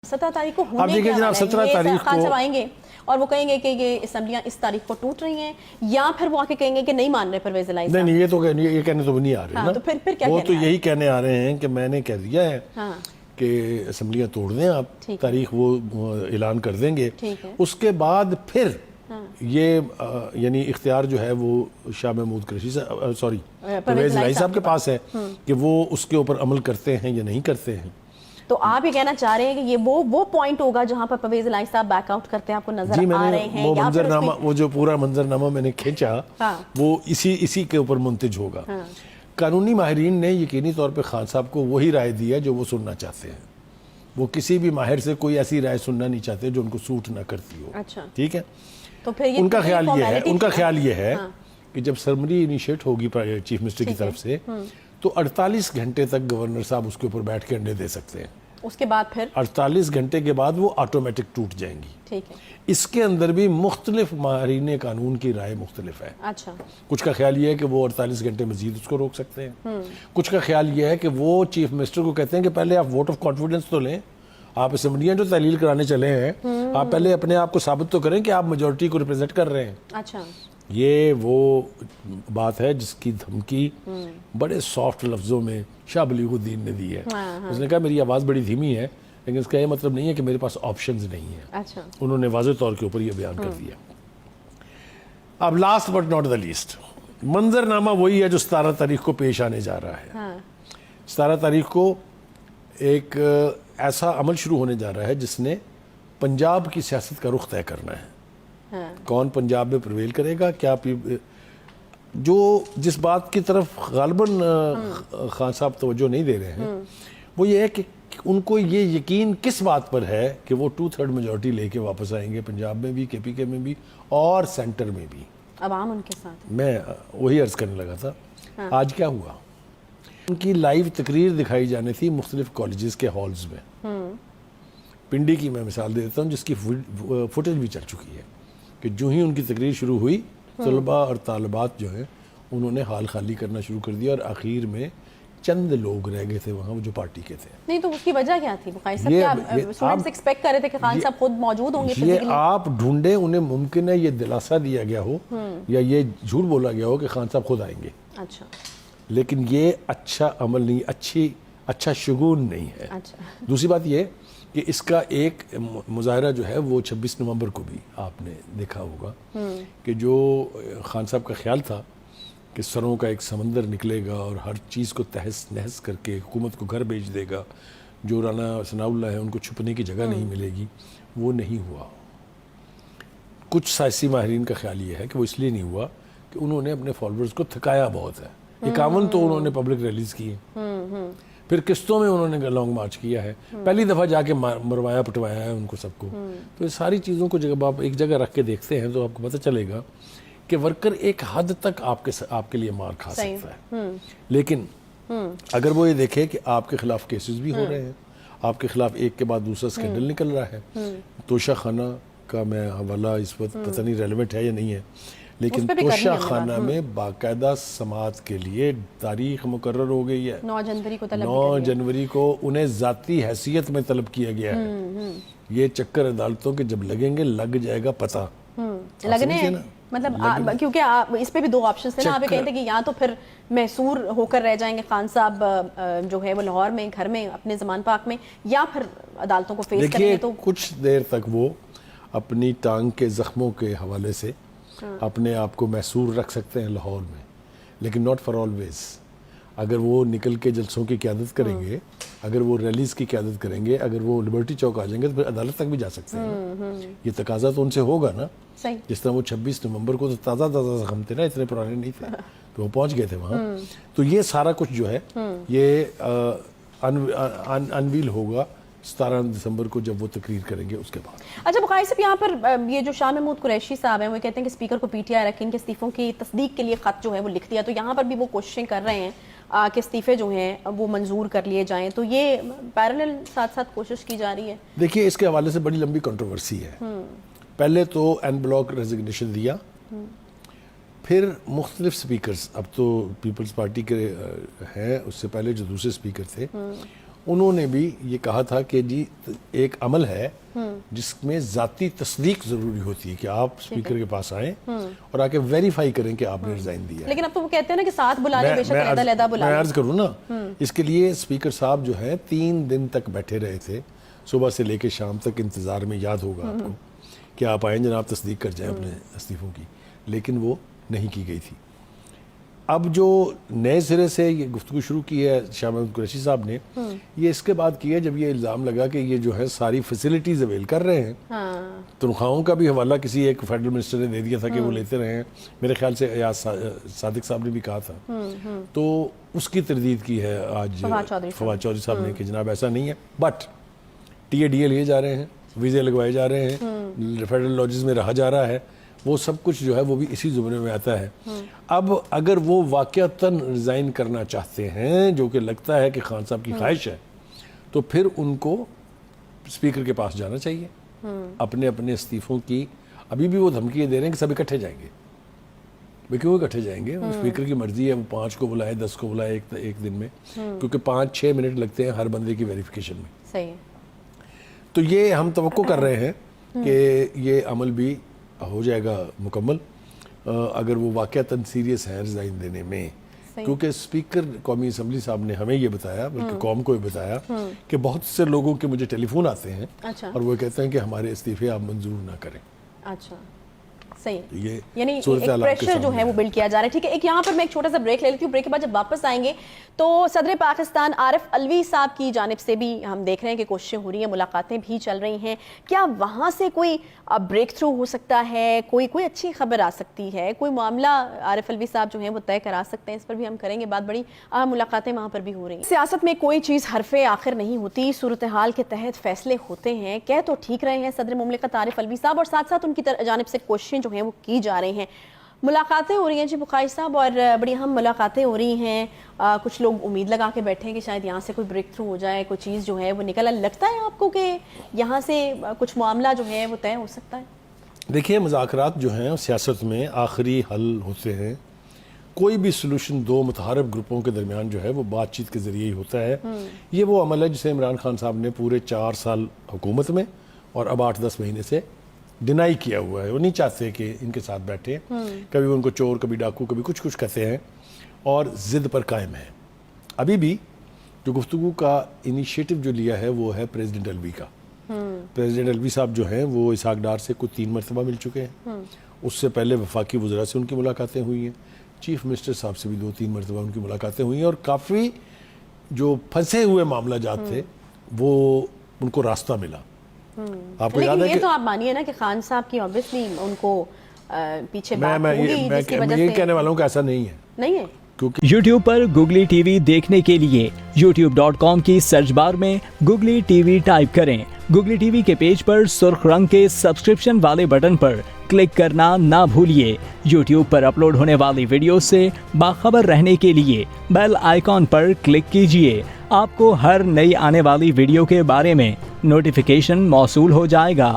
17 تاریخ کو ہونے دیکھیں جناب 17 تاریخ خان کو صاحب آئیں گے اور وہ کہیں گے کہ یہ اسمبلیاں اس تاریخ کو ٹوٹ رہی ہیں، یا پھر وہ آ کے کہیں گے کہ نہیں مان رہے پرویز الہی صاحب؟ نہیں یہ تو یہ کہنے تو نہیں آ رہے نا، تو پھر کیا وہ تو یہی کہنے آ رہے ہیں کہ میں نے کہہ دیا ہے کہ اسمبلیاں توڑ دیں آپ، تاریخ وہ اعلان کر دیں گے، اس کے بعد پھر یہ یعنی اختیار جو ہے وہ شاہ محمود قریشی سوری پرویز الہی صاحب کے پاس ہے کہ وہ اس کے اوپر عمل کرتے ہیں یا نہیں کرتے ہیں۔ تو آپ یہ کہنا چاہ رہے ہیں کہ یہ وہ پوائنٹ ہوگا جہاں پر پرویز الہی صاحب بیک آؤٹ کرتے ہیں، آپ کو نظر آ رہے ہیں؟ وہ منظرنامہ، وہ جو پورا منظرنامہ میں نے کھینچا وہ اسی کے اوپر منتج ہوگا۔ قانونی ماہرین نے یقینی طور پہ خان صاحب کو وہی رائے دی ہے جو وہ سننا چاہتے ہیں، وہ کسی بھی ماہر سے کوئی ایسی رائے سننا نہیں چاہتے جو ان کو سوٹ نہ کرتی ہو، ٹھیک ہے؟ تو پھر ان کا خیال یہ ہے کہ جب سرمری انیشیٹ ہوگی چیف منسٹر کی طرف سے تو 48 گھنٹے تک گورنر صاحب اس کے اوپر بیٹھ کے انڈے دے سکتے ہیں، اس کے بعد پھر 48 گھنٹے کے بعد وہ آٹومیٹک ٹوٹ جائیں گی، ٹھیک ہے؟ اس کے اندر بھی مختلف ماہرین قانون کی رائے مختلف ہے۔ اچھا، کچھ کا خیال یہ ہے کہ وہ 48 گھنٹے مزید اس کو روک سکتے ہیں، کچھ کا خیال یہ ہے کہ وہ چیف منسٹر کو کہتے ہیں کہ پہلے آپ ووٹ آف کانفیڈنس تو لیں، آپ اسمبلیاں جو تحلیل کرانے چلے ہیں آپ پہلے اپنے آپ کو ثابت تو کریں کہ آپ میجورٹی کو ریپرزینٹ کر رہے ہیں۔ اچھا، یہ وہ بات ہے جس کی دھمکی بڑے سافٹ لفظوں میں شاہ بلیغ الدین نے دی ہے۔ اس نے کہا میری آواز بڑی دھیمی ہے لیکن اس کا یہ مطلب نہیں ہے کہ میرے پاس آپشنز نہیں ہیں۔ انہوں نے واضح طور کے اوپر یہ بیان کر دیا۔ اب last but not the least, منظرنامہ وہی ہے جو 17 تاریخ کو پیش آنے جا رہا ہے۔ 17 تاریخ کو ایک ایسا عمل شروع ہونے جا رہا ہے جس نے پنجاب کی سیاست کا رخ طے کرنا ہے۔ کون پنجاب میں پرویل کرے گا، کیا جو جس بات کی طرف غالباً خان صاحب توجہ نہیں دے رہے ہیں وہ یہ ہے کہ ان کو یہ یقین کس بات پر ہے کہ وہ 2/3 میجورٹی لے کے واپس آئیں گے، پنجاب میں بھی، کے پی کے میں بھی اور سینٹر میں بھی۔ عوام ان کے ساتھ، میں وہی عرض کرنے لگا تھا۔ آج کیا ہوا، ان کی لائیو تقریر دکھائی جانی تھی مختلف کالجز کے ہالز میں۔ پنڈی کی میں مثال دے دیتا ہوں جس کی فوٹیج بھی چل چکی ہے کہ جو ہی ان کی تقریر شروع ہوئی طلباء اور طالبات جو ہیں انہوں نے حال خالی کرنا شروع کر دیا اور آخر میں چند لوگ رہ گئے تھے وہاں جو پارٹی کے تھے۔ نہیں تو اس کی وجہ کیا تھی؟ اسٹوڈنٹس ایکسپیکٹ کر رہے تھے کہ خان صاحب خود موجود ہوں گے، یہ آپ ڈھونڈیں، انہیں ممکن ہے یہ دلاسا دیا گیا ہو یا یہ جھوٹ بولا گیا ہو کہ خان صاحب خود آئیں گے۔ اچھا، لیکن یہ اچھا عمل نہیں، اچھا شگون نہیں ہے۔ دوسری بات یہ کہ اس کا ایک مظاہرہ جو ہے وہ 26 نومبر کو بھی آپ نے دیکھا ہوگا کہ جو خان صاحب کا خیال تھا کہ سروں کا ایک سمندر نکلے گا اور ہر چیز کو تہس نہس کر کے حکومت کو گھر بھیج دے گا، جو رانا ثناء اللہ ہے ان کو چھپنے کی جگہ نہیں ملے گی، وہ نہیں ہوا۔ کچھ سیاسی ماہرین کا خیال یہ ہے کہ وہ اس لیے نہیں ہوا کہ انہوں نے اپنے فالوورز کو تھکایا بہت ہے۔ 51 تو انہوں نے پبلک ریلیز کی ہیں، پھر قسطوں میں انہوں نے لانگ مارچ کیا ہے، پہلی دفعہ جا کے مروایا پٹوایا ہے ان کو سب کو۔ تو یہ ساری چیزوں کو جب آپ ایک جگہ رکھ کے دیکھتے ہیں تو آپ کو پتہ چلے گا کہ ورکر ایک حد تک آپ کے لیے مار کھا سکتا ہے، لیکن اگر وہ یہ دیکھے کہ آپ کے خلاف کیسز بھی ہو رہے ہیں، آپ کے خلاف ایک کے بعد دوسرا سکینڈل نکل رہا ہے۔ توشہ خانہ کا میں حوالہ اس وقت پتہ نہیں ریلیونٹ ہے یا نہیں ہے، لیکن توشہ خانہ میں باقاعدہ سماعت کے لیے تاریخ مقرر ہو گئی ہے، 9 جنوری کو انہیں ذاتی حیثیت میں طلب کیا گیا ہے۔ یہ چکر عدالتوں کے جب لگیں گے لگ جائے گا پتہ لگنے، مطلب کیونکہ اس پہ بھی 2 آپشنز تھے نا، آپ یہ کہتے ہیں کہ یا تو پھر محصور ہو کر رہ جائیں گے خان صاحب جو ہے وہ لاہور میں گھر میں اپنے زمان پاک میں، یا پھر عدالتوں کو فیس کریں گے۔ تو کچھ دیر تک وہ اپنی ٹانگ کے زخموں کے حوالے سے اپنے آپ کو محصور رکھ سکتے ہیں لاہور میں، لیکن ناٹ فار آلویز۔ اگر وہ نکل کے جلسوں کی قیادت کریں گے، اگر وہ ریلیز کی قیادت کریں گے، اگر وہ لبرٹی چوک آ جائیں گے تو پھر عدالت تک بھی جا سکتے ہیں۔ یہ تقاضا تو ان سے ہوگا نا، جس طرح وہ 26 نومبر کو تو تازہ زخم تھے نا، اتنے پرانے نہیں تھے، تو وہ پہنچ گئے تھے وہاں۔ تو یہ سارا کچھ جو ہے یہ انویل ہوگا 17 دسمبر کو جب وہ تقریر کریں گے اس کے بعد۔ اچھا بقائی صاحب، یہاں پر یہ جو شاہ محمود قریشی صاحب ہیں وہ کہتے ہیں کہ اسپیکر کو پی ٹی آئی رکھیں، ان کے استعفوں کی تصدیق کے لیے خط جو ہے وہ لکھ دیا، تو یہاں پر بھی وہ کوششیں کر رہے ہیں کہ استعفے جو ہیں وہ منظور کر لیے جائیں، تو یہ پیرالل ساتھ ساتھ کوشش کی جا رہی ہے۔ دیکھیے اس کے حوالے سے بڑی لمبی کنٹروورسی ہے۔ پہلے تو این بلاک ریزگنیشن دیا، پھر مختلف سپیکرز، اب تو پیپلز پارٹی کے ہیں، اس سے پہلے جو دوسرے سپیکر تھے انہوں نے بھی یہ کہا تھا کہ جی ایک عمل ہے جس میں ذاتی تصدیق ضروری ہوتی ہے کہ آپ اسپیکر کے پاس آئیں اور آ کے ویریفائی کریں کہ آپ نے ریزائن دیا ہے. لیکن اب تو وہ کہتے ہیں نا کہ ساتھ بلا لیں، بے شک علیحدہ بلا لیں. میں عرض کروں نا، اس کے لیے اسپیکر صاحب جو ہے 3 دن تک بیٹھے رہے تھے، صبح سے لے کے شام تک انتظار میں. یاد ہوگا آپ کو کہ آپ آئیں جناب تصدیق کر جائیں اپنے استعفوں کی، لیکن وہ نہیں کی گئی تھی. اب جو نئے سرے سے یہ گفتگو شروع کی ہے شاہ محمود قریشی صاحب نے، یہ اس کے بعد کی ہے جب یہ الزام لگا کہ یہ جو ہے ساری فیسلٹیز اویل کر رہے ہیں. تنخواہوں کا بھی حوالہ کسی ایک فیڈرل منسٹر نے دے دیا تھا کہ وہ لیتے رہے ہیں، میرے خیال سے ایاز صادق صاحب نے بھی کہا تھا. تو اس کی تردید کی ہے آج فواد چودھری صاحب نے کہ جناب ایسا نہیں ہے، but T A D A لیے جا رہے ہیں، ویزے لگوائے جا رہے ہیں، فیڈرل لاجز میں رہا جا رہا ہے، وہ سب کچھ جو ہے وہ بھی اسی زمرے میں آتا ہے. اب اگر وہ واقعتاً ریزائن کرنا چاہتے ہیں، جو کہ لگتا ہے کہ خان صاحب کی خواہش ہے، تو پھر ان کو اسپیکر کے پاس جانا چاہیے اپنے اپنے استعفوں کی. ابھی بھی وہ دھمکی دے رہے ہیں کہ سب اکٹھے جائیں گے. کیوں اکٹھے جائیں گے؟ اسپیکر کی مرضی ہے، وہ 5 کو بلائے 10 کو بلائے ایک دن میں، کیونکہ 5-6 منٹ لگتے ہیں ہر بندے کی ویریفیکیشن میں. صحیح ہے. تو یہ ہم توقع کر رہے ہیں کہ یہ عمل بھی ہو جائے گا مکمل اگر وہ واقعتاً سیریس ہیں ریزائن دینے میں. کیونکہ اسپیکر قومی اسمبلی صاحب نے ہمیں یہ بتایا، بلکہ قوم کو یہ بتایا کہ بہت سے لوگوں کے مجھے ٹیلی فون آتے ہیں اور وہ کہتے ہیں کہ ہمارے استعفے آپ منظور نہ کریں. اچھا صحیح. یہ یعنی ایک پریشر جو ہے وہ بلڈ کیا جا رہا ہے. ٹھیک ہے، ایک یہاں پر میں ایک چھوٹا سا بریک لے لیتی ہوں. بریک کے بعد جب واپس آئیں گے تو صدر پاکستان عارف الوی صاحب کی جانب سے بھی ہم دیکھ رہے ہیں کہ کوششیں ہو رہی ہیں، ملاقاتیں بھی چل رہی ہیں. کیا وہاں سے کوئی بریک تھرو ہو سکتا ہے، کوئی اچھی خبر آ سکتی ہے، کوئی معاملہ عارف الوی صاحب جو ہیں وہ طے کرا سکتے ہیں؟ اس پر بھی ہم کریں گے بات. بڑی ملاقاتیں وہاں پر بھی ہو رہی ہیں. سیاست میں کوئی چیز حرف آخر نہیں ہوتی، صورتحال کے تحت فیصلے ہوتے ہیں. کہہ تو ٹھیک رہے ہیں صدر مملکت عارف الوی صاحب، اور ساتھ ساتھ ان کی جانب سے کوششیں جو ہیں وہ کی جا رہی ہیں. ملاقاتیں ہو رہی ہیں جی بخاری صاحب، اور بڑی اہم ملاقاتیں ہو رہی ہیں. کچھ لوگ امید لگا کے بیٹھے ہیں کہ شاید یہاں سے کوئی بریک تھرو ہو جائے، کوئی چیز جو ہے وہ نکل آئے. لگتا ہے آپ کو کہ یہاں سے کچھ معاملہ جو ہے وہ طے ہو سکتا ہے؟ دیکھیے، مذاکرات جو ہیں سیاست میں آخری حل ہوتے ہیں. کوئی بھی سلوشن 2 متحارب گروپوں کے درمیان جو ہے وہ بات چیت کے ذریعے ہی ہوتا ہے. یہ وہ عمل ہے جسے عمران خان صاحب نے پورے 4 سال حکومت میں اور اب 8-10 مہینے سے ڈینائی کیا ہوا ہے. وہ نہیں چاہتے کہ ان کے ساتھ بیٹھے. کبھی وہ ان کو چور، کبھی ڈاکو، کبھی کچھ کہتے ہیں اور ضد پر قائم ہیں. ابھی بھی جو گفتگو کا انیشیٹو جو لیا ہے وہ ہے پریزیڈنٹ الوی کا. پریزیڈنٹ الوی صاحب جو ہیں وہ اسحاق ڈار سے کوئی 3 مرتبہ مل چکے ہیں. اس سے پہلے وفاقی وزراء سے ان کی ملاقاتیں ہوئی ہیں. چیف منسٹر صاحب سے بھی 2-3 مرتبہ ان کی ملاقاتیں ہوئی ہیں، اور کافی جو پھنسے ہوئے معاملہ جات تھے وہ ان کو راستہ ملا. آپ کو یاد ہے یہ تو آپ مانیے نا کہ خان صاحب کی obviously ان کو پیچھے بات ہوگی جس کی وجہ سے. یہ کہنے والوں کا ایسا نہیں ہے. یوٹیوب پر گوگلی ٹی وی دیکھنے کے لیے youtube.com کی سرچ بار میں گوگلی ٹی وی ٹائپ کریں. گوگلی ٹی وی کے پیج پر سرخ رنگ کے سبسکرپشن والے بٹن پر کلک کرنا نہ بھولیے. یوٹیوب پر اپلوڈ ہونے والی ویڈیو سے باخبر رہنے کے لیے بیل آئیکن پر کلک کیجیے. آپ کو ہر نئی آنے والی ویڈیو کے بارے میں نوٹیفیکیشن موصول ہو جائے گا.